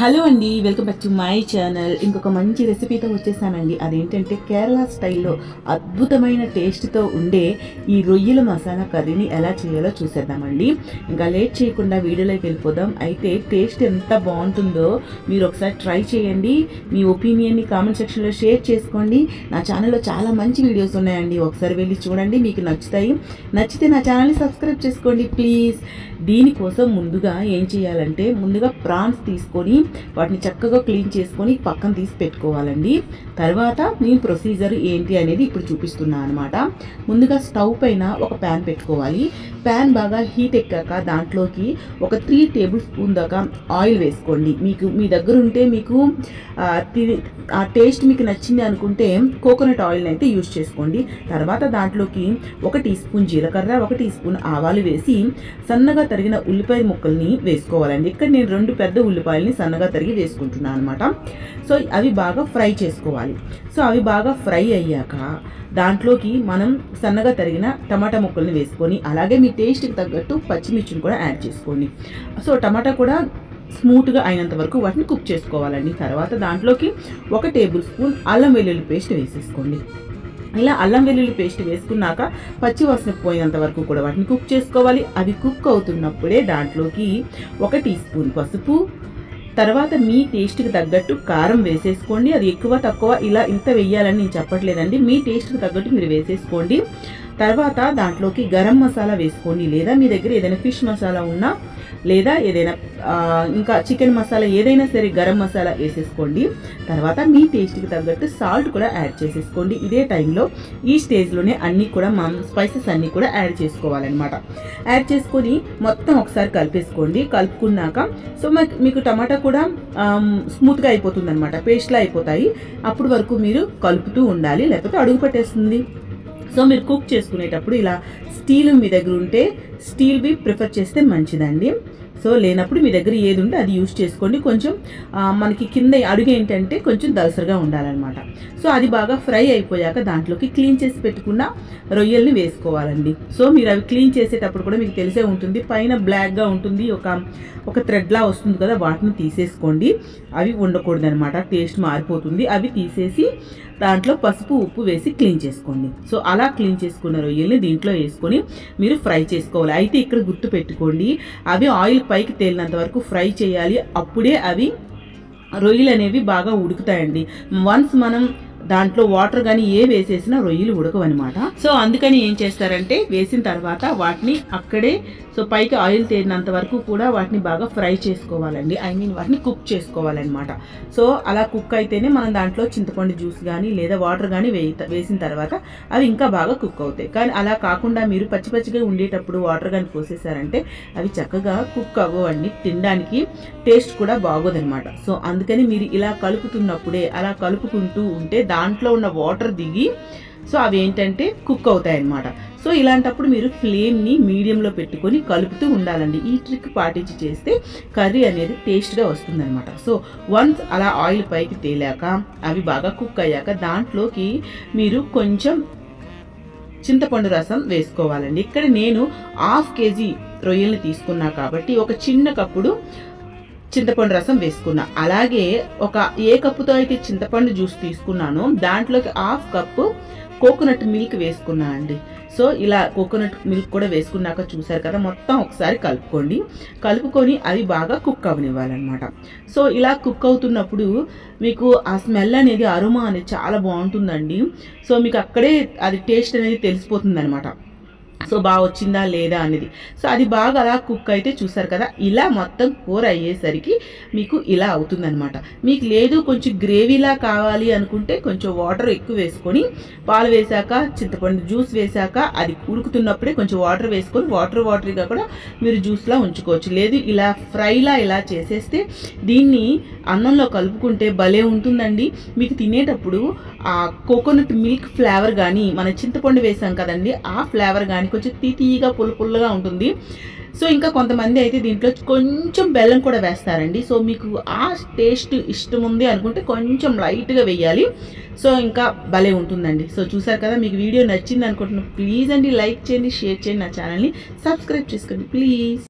Hello అండి, welcome back to my channel. ఇంకొక మంచి రెసిపీతో వచ్చేసానండి. అదేంటంటే కేరళ స్టైల్లో అద్భుతమైన టేస్ట్తో ఉండే ఈ రొయ్యల మసాలా కర్రీని ఎలా చేయాలో చూసేద్దామండి. ఇంకా లేట్ చేయకుండా వీడియోలోకి వెళ్ళిపోదాం. అయితే టేస్ట్ ఎంత బాగుంటుందో మీరు ఒకసారి ట్రై చేయండి. మీ ఒపీనియన్ని కామెంట్ సెక్షన్లో షేర్ చేసుకోండి. నా ఛానల్లో చాలా మంచి వీడియోస్ ఉన్నాయండి, ఒకసారి వెళ్ళి చూడండి, మీకు నచ్చుతాయి. నచ్చితే నా ఛానల్ని సబ్స్క్రైబ్ చేసుకోండి ప్లీజ్. దీనికోసం ముందుగా ఏం చేయాలంటే, ముందుగా ప్రాన్స్ తీసుకొని వాటిని చక్కగా క్లీన్ చేసుకొని పక్కన తీసి పెట్టుకోవాలండి. తర్వాత నేను ప్రొసీజర్ ఏంటి అనేది ఇప్పుడు చూపిస్తున్నాను అనమాట. ముందుగా స్టవ్ పైన ఒక ప్యాన్ పెట్టుకోవాలి. ప్యాన్ బాగా హీట్ ఎక్కాక దాంట్లోకి ఒక 3 టేబుల్ స్పూన్ దాకా ఆయిల్ వేసుకోండి. మీ దగ్గర ఉంటే మీకు ఆ టేస్ట్ మీకు నచ్చింది అనుకుంటే కోకోనట్ ఆయిల్ని అయితే యూజ్ చేసుకోండి. తర్వాత దాంట్లోకి 1 టీ స్పూన్ జీలకర్ర, 1 టీ స్పూన్ ఆవాలు వేసి సన్నగా తరిగిన ఉల్లిపాయ ముక్కల్ని వేసుకోవాలండి. ఇక్కడ నేను 2 పెద్ద ఉల్లిపాయలని సన్నగా తరిగి వేసుకుంటున్నాను అనమాట. సో అవి బాగా ఫ్రై చేసుకోవాలి. సో అవి బాగా ఫ్రై అయ్యాక దాంట్లోకి మనం సన్నగా తరిగిన టమాటా ముక్కల్ని వేసుకొని, అలాగే మీ టేస్ట్కి తగ్గట్టు పచ్చిమిర్చిని కూడా యాడ్ చేసుకోండి. సో టమాటా కూడా స్మూత్గా అయినంత వరకు వాటిని కుక్ చేసుకోవాలండి. తర్వాత దాంట్లోకి 1 టేబుల్ స్పూన్ అల్లం వెల్లుల్లి పేస్ట్ వేసేసుకోండి. ఇలా అల్లం వెల్లుల్లి పేస్ట్ వేసుకున్నాక పచ్చి వాసన పోయినంత వరకు కూడా వాటిని కుక్ చేసుకోవాలి. అవి కుక్ అవుతున్నప్పుడే దాంట్లోకి 1 టీ స్పూన్ పసుపు, తర్వాత మీ టేస్ట్కి తగ్గట్టు కారం వేసేసుకోండి. అది ఎక్కువ తక్కువ ఇలా ఇంత వేయాలని నేను చెప్పట్లేదండి, మీ టేస్ట్కి తగ్గట్టు మీరు వేసేసుకోండి. తర్వాత దాంట్లోకి గరం మసాలా వేసుకోండి, లేదా మీ దగ్గర ఏదైనా ఫిష్ మసాలా ఉన్నా, లేదా ఏదైనా ఇంకా చికెన్ మసాలా ఏదైనా సరే గరం మసాలా వేసేసుకోండి. తర్వాత మీ టేస్ట్కి తగ్గట్టు సాల్ట్ కూడా యాడ్ చేసేసుకోండి. ఇదే టైంలో ఈ స్టేజ్లోనే అన్నీ కూడా స్పైసెస్ అన్నీ కూడా యాడ్ చేసుకోవాలన్నమాట. యాడ్ చేసుకొని మొత్తం ఒకసారి కలిపేసుకోండి. కలుపుకున్నాక సో మీకు టమాటా కూడా స్మూత్గా అయిపోతుంది అనమాట, పేస్ట్లా అయిపోతాయి. అప్పుడు వరకు మీరు కలుపుతూ ఉండాలి, లేకపోతే అడుగు పట్టేస్తుంది. సో మీరు కుక్ చేసుకునేటప్పుడు ఇలా స్టీల్ మీ దగ్గర ఉంటే స్టీల్వి ప్రిఫర్ చేస్తే మంచిదండి. సో లేనప్పుడు మీ దగ్గర ఏది ఉంటే అది యూజ్ చేసుకోండి. కొంచెం మనకి కింద అడుగు ఏంటంటే కొంచెం దలసరిగా ఉండాలన్నమాట. సో అది బాగా ఫ్రై అయిపోయాక దాంట్లోకి క్లీన్ చేసి పెట్టుకున్న రొయ్యల్ని వేసుకోవాలండి. సో మీరు అవి క్లీన్ చేసేటప్పుడు కూడా మీకు తెలిసే ఉంటుంది, పైన బ్లాక్గా ఉంటుంది, ఒక థ్రెడ్లా వస్తుంది కదా, వాటిని తీసేసుకోండి. అవి ఉండకూడదు అనమాట, టేస్ట్ మారిపోతుంది. అవి తీసేసి దాంట్లో పసుపు ఉప్పు వేసి క్లీన్ చేసుకోండి. సో అలా క్లీన్ చేసుకున్న రొయ్యల్ని దీంట్లో వేసుకొని మీరు ఫ్రై చేసుకోవాలి. అయితే ఇక్కడ గుర్తు పెట్టుకోండి, అవి ఆయిల్ పైకి తేలినంత వరకు ఫ్రై చేయాలి. అప్పుడే అవి రొయ్యలు అనేవి బాగా ఉడుకుతాయండి. వన్స్ మనం దాంట్లో వాటర్ కానీ వేసేసినా రొయ్యలు ఉడకవన్నమాట. సో అందుకని ఏం చేస్తారంటే, వేసిన తర్వాత వాటిని అక్కడే సో పైకి ఆయిల్ తేలినంత వరకు కూడా వాటిని బాగా ఫ్రై చేసుకోవాలండి. వాటిని కుక్ చేసుకోవాలన్నమాట. సో అలా కుక్ అయితేనే మనం దాంట్లో చింతపండు జ్యూస్ కానీ లేదా వాటర్ కానీ వేసిన తర్వాత అవి ఇంకా బాగా కుక్ అవుతాయి. కానీ అలా కాకుండా మీరు పచ్చిగా ఉండేటప్పుడు వాటర్ కానీ పోసేసారంటే అవి చక్కగా కుక్ అవ్వండి, తినడానికి టేస్ట్ కూడా బాగోదన్నమాట. సో అందుకని మీరు ఇలా కలుపుతున్నప్పుడే అలా కలుపుకుంటూ ఉంటే దాంట్లో ఉన్న వాటర్ దిగి సో అవి ఏంటంటే కుక్ అవుతాయి అన్నమాట. సో ఇలాంటప్పుడు మీరు ఫ్లేమ్ని మీడియంలో పెట్టుకొని కలుపుతూ ఉండాలండి. ఈ ట్రిక్ పాటించి చేస్తే కర్రీ అనేది టేస్ట్గా వస్తుందన్నమాట. సో వన్స్ అలా ఆయిల్ పైకి తేలాక అవి బాగా కుక్ అయ్యాక దాంట్లోకి మీరు కొంచెం చింతపండు రసం వేసుకోవాలండి. ఇక్కడ నేను 1/2 కేజీ రొయ్యల్ని తీసుకున్నా కాబట్టి ఒక చిన్న కప్పుడు చింతపండు రసం వేసుకున్నా. అలాగే ఏ కప్పుతో అయితే చింతపండు జ్యూస్ తీసుకున్నానో దాంట్లోకి 1/2 కప్పు కోకోనట్ మిల్క్ వేసుకున్నా అండి. సో ఇలా కోకోనట్ మిల్క్ కూడా వేసుకున్నాక చూసారు కదా, మొత్తం ఒకసారి కలుపుకొని అవి బాగా కుక్ అవనివ్వాలన్నమాట. సో ఇలా కుక్ అవుతున్నప్పుడు మీకు ఆ స్మెల్ అనేది, అరోమా అనేది చాలా బాగుంటుందండి. సో మీకు అక్కడే అది టేస్ట్ అనేది తెలిసిపోతుంది అనమాట. సో బాగా వచ్చిందా లేదా అనేది. సో అది బాగా అలా కుక్ అయితే చూసారు కదా, ఇలా మొత్తం కూర అయ్యేసరికి మీకు ఇలా అవుతుందన్నమాట. మీకు లేదు కొంచెం గ్రేవీలా కావాలి అనుకుంటే కొంచెం వాటర్ ఎక్కువ వేసుకొని, పాలు వేసాక చింతపండు జ్యూస్ వేసాక అది ఉడుకుతున్నప్పుడే కొంచెం వాటర్ వేసుకొని వాటరీగా కూడా మీరు జ్యూస్లా ఉంచుకోవచ్చు. లేదు ఇలా ఫ్రైలా ఇలా చేసేస్తే దీన్ని అన్నంలో కలుపుకుంటే భలే ఉంటుందండి. మీకు తినేటప్పుడు ఆ కోకోనట్ మిల్క్ ఫ్లేవర్ కానీ, మన చింతపండు వేసాం కదండి, ఆ ఫ్లేవర్ కానీ కొంచెం తీయగా పుల్లగా ఉంటుంది. సో ఇంకా కొంతమంది అయితే దీంట్లో కొంచెం బెల్లం కూడా వేస్తారండి. సో మీకు ఆ టేస్ట్ ఇష్టం ఉంది అనుకుంటే కొంచెం లైట్గా వేయాలి. సో ఇంకా భలే ఉంటుందండి. సో చూసారు కదా, మీకు వీడియో నచ్చింది అనుకుంటున్నాను. ప్లీజ్ అండి లైక్ చేయండి, షేర్ చేయండి, నా ఛానల్ని సబ్స్క్రైబ్ చేసుకోండి ప్లీజ్.